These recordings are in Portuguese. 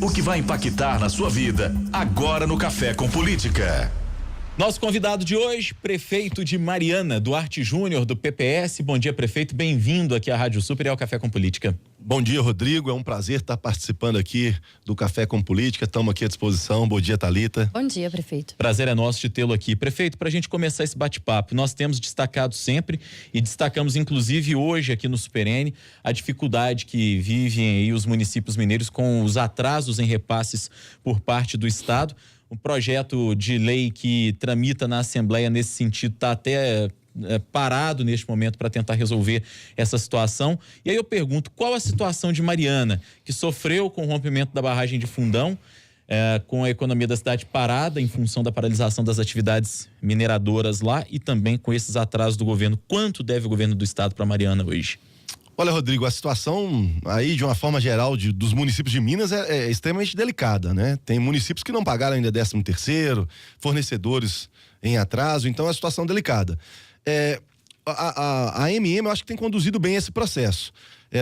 O que vai impactar na sua vida agora no Café com Política. Nosso convidado de hoje, prefeito de Mariana, Duarte Júnior, do PPS. Bom dia, prefeito. Bem-vindo aqui à Rádio Super e ao Café com Política. Bom dia, Rodrigo. É um prazer estar participando aqui do Café com Política. Estamos aqui à disposição. Bom dia, Thalita. Bom dia, prefeito. Prazer é nosso de tê-lo aqui. Prefeito, para a gente começar esse bate-papo, nós temos destacado sempre e destacamos inclusive hoje aqui no Super N a dificuldade que vivem aí os municípios mineiros com os atrasos em repasses por parte do Estado. Um projeto de lei que tramita na Assembleia nesse sentido está até parado neste momento para tentar resolver essa situação. E aí eu pergunto, qual a situação de Mariana, que sofreu com o rompimento da barragem de Fundão, com a economia da cidade parada em função da paralisação das atividades mineradoras lá e também com esses atrasos do governo. Quanto deve o governo do estado para Mariana hoje? Olha, Rodrigo, a situação aí, de uma forma geral, dos municípios de Minas é extremamente delicada, né? Tem municípios que não pagaram ainda 13º, fornecedores em atraso, então é uma situação delicada. A AMM, eu acho que tem conduzido bem esse processo.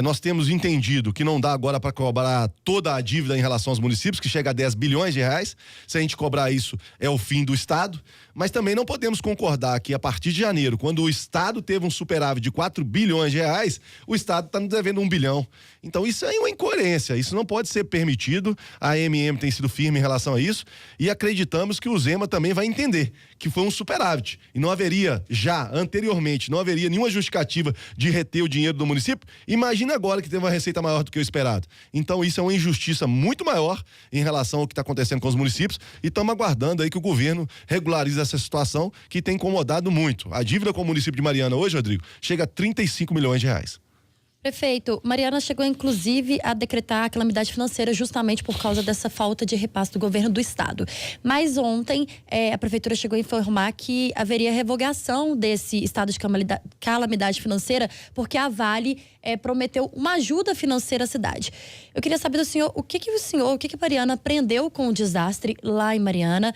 Nós temos entendido que não dá agora para cobrar toda a dívida em relação aos municípios, que chega a 10 bilhões de reais. Se a gente cobrar isso, é o fim do Estado. Mas também não podemos concordar que a partir de janeiro, quando o Estado teve um superávit de 4 bilhões de reais, o Estado está nos devendo 1 bilhão. Então isso é uma incoerência, isso não pode ser permitido. A AMM tem sido firme em relação a isso e acreditamos que o Zema também vai entender que foi um superávit e não haveria anteriormente, não haveria nenhuma justificativa de reter o dinheiro do município. Imagina agora que teve uma receita maior do que o esperado. Então isso é uma injustiça muito maior em relação ao que está acontecendo com os municípios e estamos aguardando aí que o governo regularize essa situação que tem incomodado muito. A dívida com o município de Mariana hoje, Rodrigo, chega a 35 milhões de reais. Prefeito, Mariana chegou inclusive a decretar a calamidade financeira justamente por causa dessa falta de repasse do governo do estado. Mas ontem a prefeitura chegou a informar que haveria revogação desse estado de calamidade financeira porque a Vale prometeu uma ajuda financeira à cidade. Eu queria saber do senhor o que a Mariana aprendeu com o desastre lá em Mariana.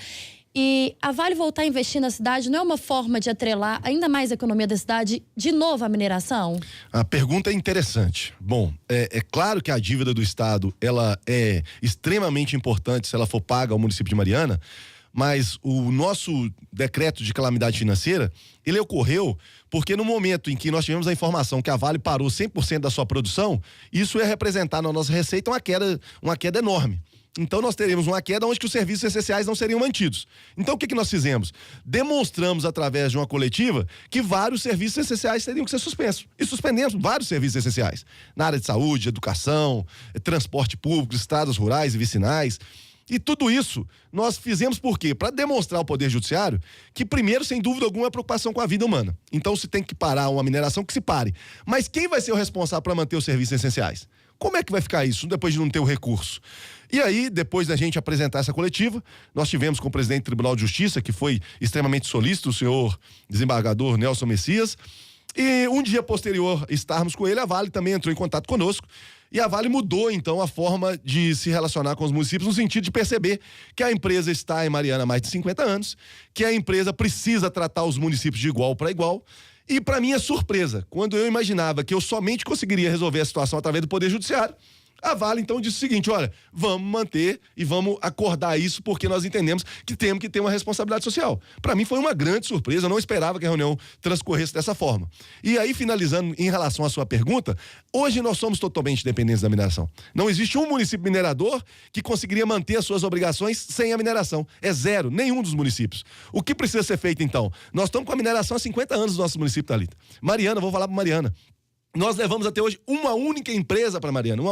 E a Vale voltar a investir na cidade não é uma forma de atrelar ainda mais a economia da cidade de novo à mineração? A pergunta é interessante. Bom, é claro que a dívida do Estado ela é extremamente importante se ela for paga ao município de Mariana, mas o nosso decreto de calamidade financeira, ele ocorreu porque no momento em que nós tivemos a informação que a Vale parou 100% da sua produção, isso ia representar na nossa receita uma queda enorme. Então nós teremos uma queda onde que os serviços essenciais não seriam mantidos. Então o que nós fizemos? Demonstramos através de uma coletiva que vários serviços essenciais teriam que ser suspensos. E suspendemos vários serviços essenciais. Na área de saúde, educação, transporte público, estradas rurais e vicinais. E tudo isso nós fizemos por quê? Para demonstrar ao Poder Judiciário que, primeiro, sem dúvida alguma, é preocupação com a vida humana. Então, se tem que parar uma mineração, que se pare. Mas quem vai ser o responsável para manter os serviços essenciais? Como é que vai ficar isso depois de não ter o recurso? E aí, depois da gente apresentar essa coletiva, nós tivemos com o presidente do Tribunal de Justiça, que foi extremamente solícito, o senhor desembargador Nelson Messias, e um dia posterior estarmos com ele, a Vale também entrou em contato conosco, e a Vale mudou, então, a forma de se relacionar com os municípios, no sentido de perceber que a empresa está em Mariana há mais de 50 anos, que a empresa precisa tratar os municípios de igual para igual. E, para minha surpresa, quando eu imaginava que eu somente conseguiria resolver a situação através do Poder Judiciário, a Vale, então, disse o seguinte: olha, vamos manter e vamos acordar isso porque nós entendemos que temos que ter uma responsabilidade social. Para mim foi uma grande surpresa, eu não esperava que a reunião transcorresse dessa forma. E aí, finalizando em relação à sua pergunta, hoje nós somos totalmente dependentes da mineração. Não existe um município minerador que conseguiria manter as suas obrigações sem a mineração. É zero, nenhum dos municípios. O que precisa ser feito, então? Nós estamos com a mineração há 50 anos no nosso município, Thalita. Mariana, vou falar para Mariana. Nós levamos até hoje uma única empresa para Mariana,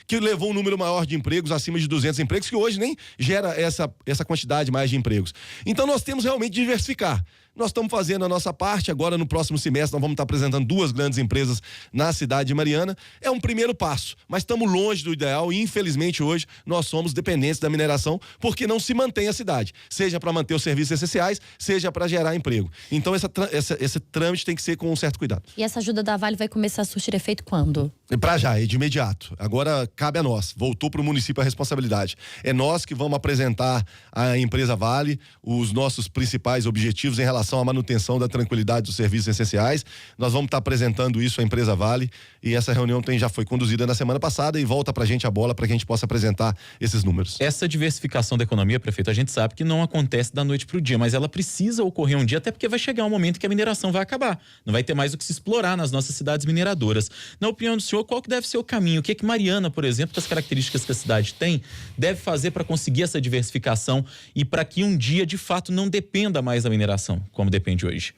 que levou um número maior de empregos, acima de 200 empregos, que hoje nem gera essa quantidade mais de empregos. Então nós temos realmente de diversificar. Nós estamos fazendo a nossa parte, agora no próximo semestre nós vamos estar apresentando 2 grandes empresas na cidade de Mariana. É um primeiro passo, mas estamos longe do ideal e infelizmente hoje nós somos dependentes da mineração porque não se mantém a cidade, seja para manter os serviços essenciais, seja para gerar emprego. Então esse trâmite tem que ser com um certo cuidado. E essa ajuda da Vale vai começar a surtir efeito quando? Para já, é de imediato. Agora cabe a nós, voltou para o município a responsabilidade. É nós que vamos apresentar à empresa Vale os nossos principais objetivos em relação relação à manutenção da tranquilidade dos serviços essenciais. Nós vamos estar apresentando isso à empresa Vale e essa reunião já foi conduzida na semana passada e volta pra gente a bola para que a gente possa apresentar esses números. Essa diversificação da economia, prefeito, a gente sabe que não acontece da noite pro dia, mas ela precisa ocorrer um dia, até porque vai chegar um momento que a mineração vai acabar. Não vai ter mais o que se explorar nas nossas cidades mineradoras. Na opinião do senhor, qual que deve ser o caminho? O que é que Mariana, por exemplo, das características que a cidade tem, deve fazer para conseguir essa diversificação e para que um dia, de fato, não dependa mais da mineração, como depende hoje?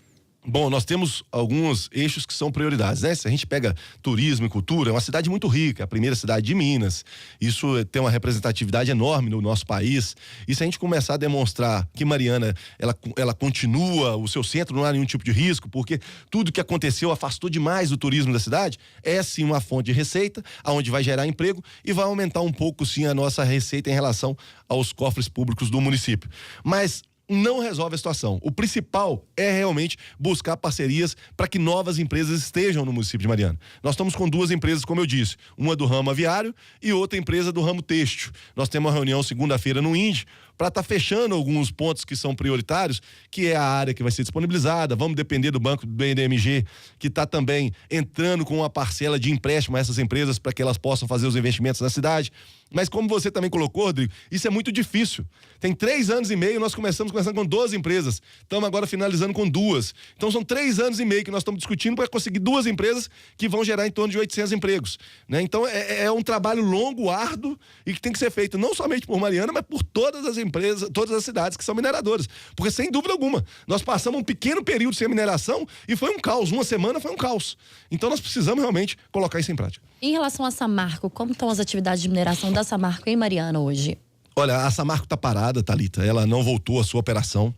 Bom, nós temos alguns eixos que são prioridades, né? Se a gente pega turismo e cultura, é uma cidade muito rica, a primeira cidade de Minas. Isso tem uma representatividade enorme no nosso país. E se a gente começar a demonstrar que Mariana, ela continua, o seu centro não há nenhum tipo de risco, porque tudo que aconteceu afastou demais o turismo da cidade, é sim uma fonte de receita, aonde vai gerar emprego e vai aumentar um pouco sim a nossa receita em relação aos cofres públicos do município. Mas não resolve a situação. O principal é realmente buscar parcerias para que novas empresas estejam no município de Mariana. Nós estamos com 2 empresas, como eu disse, uma do ramo aviário e outra empresa do ramo têxtil. Nós temos uma reunião segunda-feira no INDE para estar fechando alguns pontos que são prioritários, que é a área que vai ser disponibilizada. Vamos depender do banco do BNDMG, que está também entrando com uma parcela de empréstimo a essas empresas para que elas possam fazer os investimentos na cidade. Mas como você também colocou, Rodrigo, isso é muito difícil. Tem 3 anos e meio, nós começamos com 12 empresas. Estamos agora finalizando com 2. Então são 3 anos e meio que nós estamos discutindo para conseguir 2 empresas que vão gerar em torno de 800 empregos. Né? Então é um trabalho longo, árduo e que tem que ser feito não somente por Mariana, mas por todas as empresas, todas as cidades que são mineradoras. Porque sem dúvida alguma, nós passamos um pequeno período sem mineração e foi um caos. Uma semana foi um caos. Então nós precisamos realmente colocar isso em prática. Em relação a Samarco, como estão as atividades de mineração da Samarco em Mariana hoje? Olha, a Samarco está parada, Thalita. Ela não voltou à sua operação.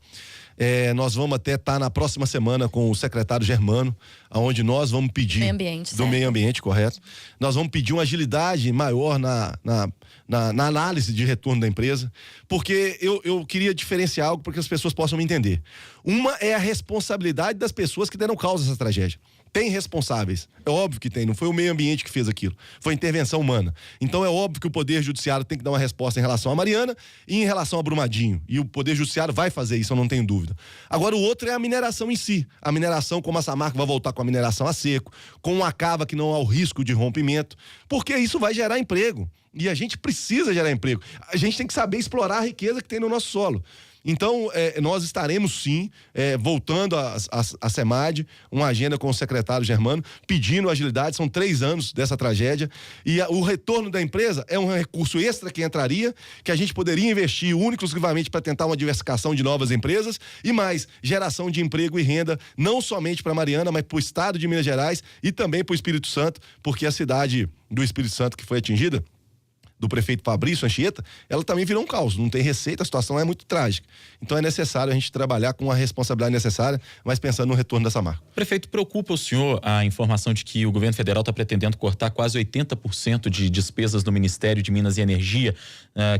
Nós vamos até estar na próxima semana com o secretário Germano, onde nós vamos pedir... Meio ambiente, correto. Nós vamos pedir uma agilidade maior na análise de retorno da empresa, porque eu queria diferenciar algo para que as pessoas possam me entender. Uma é a responsabilidade das pessoas que deram causa a essa tragédia. Tem responsáveis, é óbvio que tem, não foi o meio ambiente que fez aquilo, foi intervenção humana. Então é óbvio que o Poder Judiciário tem que dar uma resposta em relação a Mariana e em relação a Brumadinho, e o Poder Judiciário vai fazer isso, eu não tenho dúvida. Agora o outro é a mineração em si, a mineração como a Samarco vai voltar com a mineração a seco, com uma cava que não há o risco de rompimento, porque isso vai gerar emprego, e a gente precisa gerar emprego, a gente tem que saber explorar a riqueza que tem no nosso solo. Então, nós estaremos sim, voltando a SEMAD, uma agenda com o secretário Germano, pedindo agilidade. São 3 anos dessa tragédia e o retorno da empresa é um recurso extra que entraria, que a gente poderia investir único exclusivamente para tentar uma diversificação de novas empresas e mais, geração de emprego e renda, não somente para Mariana, mas para o estado de Minas Gerais e também para o Espírito Santo, porque a cidade do Espírito Santo que foi atingida, do prefeito Fabrício Anchieta, ela também virou um caos, não tem receita, a situação é muito trágica. Então é necessário a gente trabalhar com a responsabilidade necessária, mas pensando no retorno dessa marca. Prefeito, preocupa o senhor a informação de que o governo federal está pretendendo cortar quase 80% de despesas do Ministério de Minas e Energia,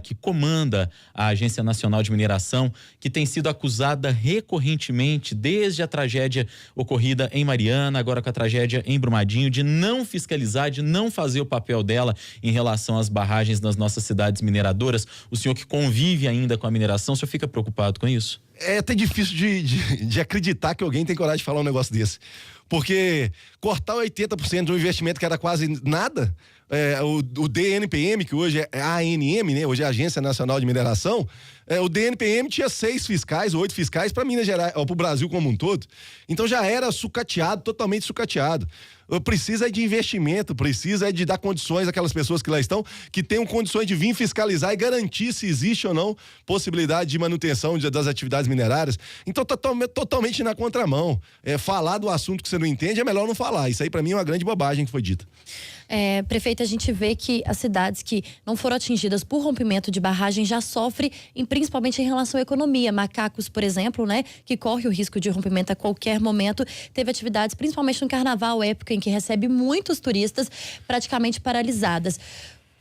que comanda a Agência Nacional de Mineração, que tem sido acusada recorrentemente, desde a tragédia ocorrida em Mariana, agora com a tragédia em Brumadinho, de não fiscalizar, de não fazer o papel dela em relação às barragens nas nossas cidades mineradoras. O senhor que convive ainda com a mineração, o senhor fica preocupado com isso? É até difícil de acreditar que alguém tem coragem de falar um negócio desse. Porque cortar 80% de um investimento que era quase nada, o DNPM, que hoje é a ANM, né? Hoje é a Agência Nacional de Mineração, o DNPM tinha 6 fiscais, 8 fiscais para Minas Gerais, para o Brasil como um todo. Então já era sucateado, totalmente sucateado. Precisa de investimento, precisa de dar condições àquelas pessoas que lá estão, que tenham condições de vir fiscalizar e garantir se existe ou não possibilidade de manutenção das atividades minerárias. Então totalmente na contramão. Falar do assunto que você não entende é melhor não falar. Isso aí para mim é uma grande bobagem que foi dita. Prefeito, a gente vê que as cidades que não foram atingidas por rompimento de barragem já sofrem, principalmente em relação à economia. Macacos, por exemplo, né, que corre o risco de rompimento a qualquer momento, teve atividades, principalmente no carnaval, época em que recebe muitos turistas, praticamente paralisadas.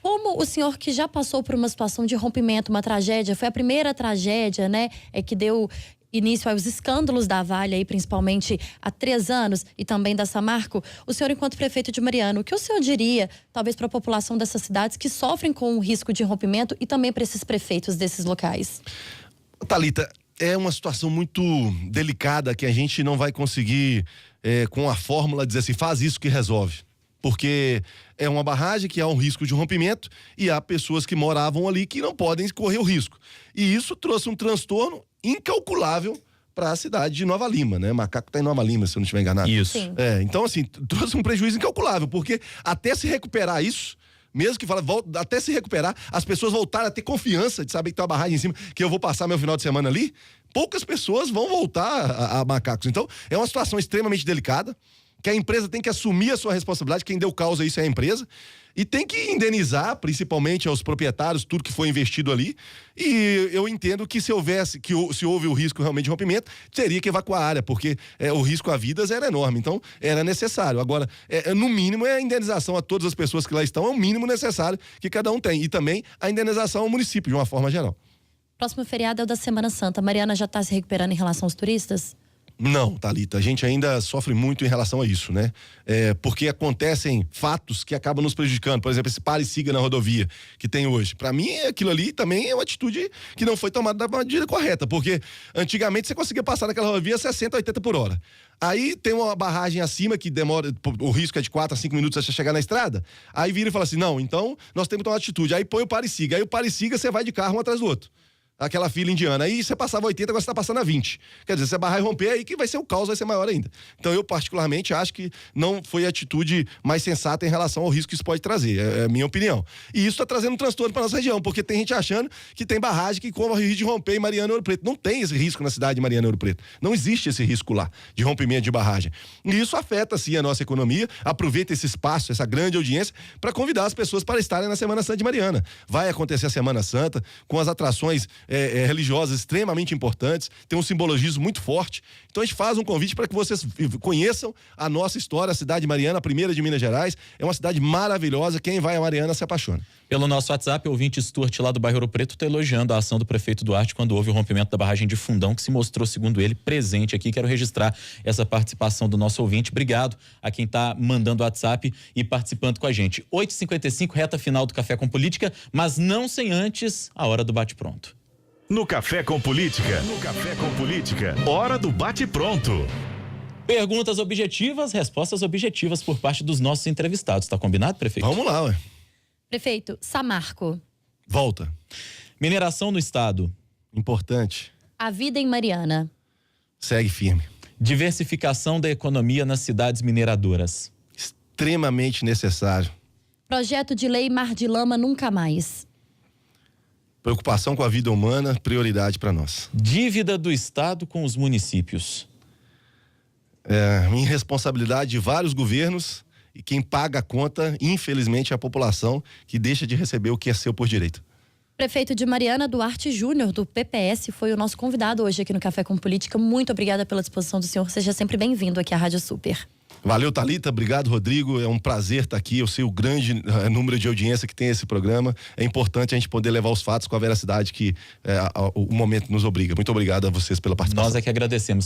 Como o senhor que já passou por uma situação de rompimento, uma tragédia, foi a primeira tragédia, né, que deu início aos escândalos da Vale, aí, principalmente há 3 anos, e também da Samarco, o senhor, enquanto prefeito de Mariana, o que o senhor diria, talvez, para a população dessas cidades que sofrem com o risco de rompimento e também para esses prefeitos desses locais? Thalita, é uma situação muito delicada que a gente não vai conseguir, com a fórmula, dizer assim, faz isso que resolve. Porque é uma barragem que há um risco de rompimento e há pessoas que moravam ali que não podem correr o risco. E isso trouxe um transtorno incalculável para a cidade de Nova Lima, né? Macaco está em Nova Lima, se eu não estiver enganado. Isso. Sim. Então, assim, trouxe um prejuízo incalculável, porque até se recuperar isso, mesmo que fala, até se recuperar, as pessoas voltarem a ter confiança de saber que tem uma barragem em cima, que eu vou passar meu final de semana ali, poucas pessoas vão voltar a Macacos. Então, é uma situação extremamente delicada, que a empresa tem que assumir a sua responsabilidade, quem deu causa a isso é a empresa, e tem que indenizar, principalmente aos proprietários, tudo que foi investido ali. E eu entendo que se houve o risco realmente de rompimento, teria que evacuar a área, porque o risco a vidas era enorme, então era necessário. Agora, no mínimo, a indenização a todas as pessoas que lá estão é o mínimo necessário que cada um tem. E também a indenização ao município, de uma forma geral. Próximo feriado é o da Semana Santa. A Mariana já está se recuperando em relação aos turistas? Não, Thalita, a gente ainda sofre muito em relação a isso, né? Porque acontecem fatos que acabam nos prejudicando. Por exemplo, esse pare e siga na rodovia que tem hoje. Para mim, aquilo ali também é uma atitude que não foi tomada da maneira correta, porque antigamente você conseguia passar naquela rodovia 60, 80 por hora. Aí tem uma barragem acima que demora, o risco é de 4 a 5 minutos até chegar na estrada. Aí vira e fala assim, não, então nós temos que tomar atitude. Aí põe o pare e siga. Aí o pare e siga, você vai de carro um atrás do outro. Aquela fila indiana. Aí você passava 80, agora você tá passando a 20. Quer dizer, se a barragem romper, aí que vai ser o caos, vai ser maior ainda. Então eu particularmente acho que não foi a atitude mais sensata em relação ao risco que isso pode trazer, é a minha opinião. E isso tá trazendo um transtorno para nossa região, porque tem gente achando que tem barragem que corre o risco de romper em Mariana e Ouro Preto. Não tem esse risco na cidade de Mariana e Ouro Preto. Não existe esse risco lá, de rompimento de barragem. E isso afeta, sim, a nossa economia. Aproveita esse espaço, essa grande audiência, para convidar as pessoas para estarem na Semana Santa de Mariana. Vai acontecer a Semana Santa, com as atrações religiosas extremamente importantes, tem um simbologismo muito forte. Então a gente faz um convite para que vocês conheçam a nossa história, a cidade de Mariana, a primeira de Minas Gerais. É uma cidade maravilhosa, quem vai a Mariana se apaixona. Pelo nosso WhatsApp, o ouvinte Stuart lá do bairro Ouro Preto está elogiando a ação do prefeito Duarte quando houve o rompimento da barragem de Fundão, que se mostrou, segundo ele, presente aqui. Quero registrar essa participação do nosso ouvinte. Obrigado a quem está mandando o WhatsApp e participando com a gente. 8h55, reta final do Café com Política, mas não sem antes a hora do bate-pronto. No Café com Política, hora do bate-pronto. Perguntas objetivas, respostas objetivas por parte dos nossos entrevistados. Tá combinado, prefeito? Vamos lá, ué. Prefeito, Samarco. Volta. Mineração no estado. Importante. A vida em Mariana. Segue firme. Diversificação da economia nas cidades mineradoras. Extremamente necessário. Projeto de lei Mar de Lama Nunca Mais. Preocupação com a vida humana, prioridade para nós. Dívida do estado com os municípios. Irresponsabilidade de vários governos e quem paga a conta, infelizmente, é a população que deixa de receber o que é seu por direito. Prefeito de Mariana, Duarte Júnior, do PPS, foi o nosso convidado hoje aqui no Café com Política. Muito obrigada pela disposição do senhor. Seja sempre bem-vindo aqui à Rádio Super. Valeu, Thalita. Obrigado, Rodrigo. É um prazer estar aqui. Eu sei o grande número de audiência que tem esse programa. É importante a gente poder levar os fatos com a veracidade que o momento nos obriga. Muito obrigado a vocês pela participação. Nós é que agradecemos.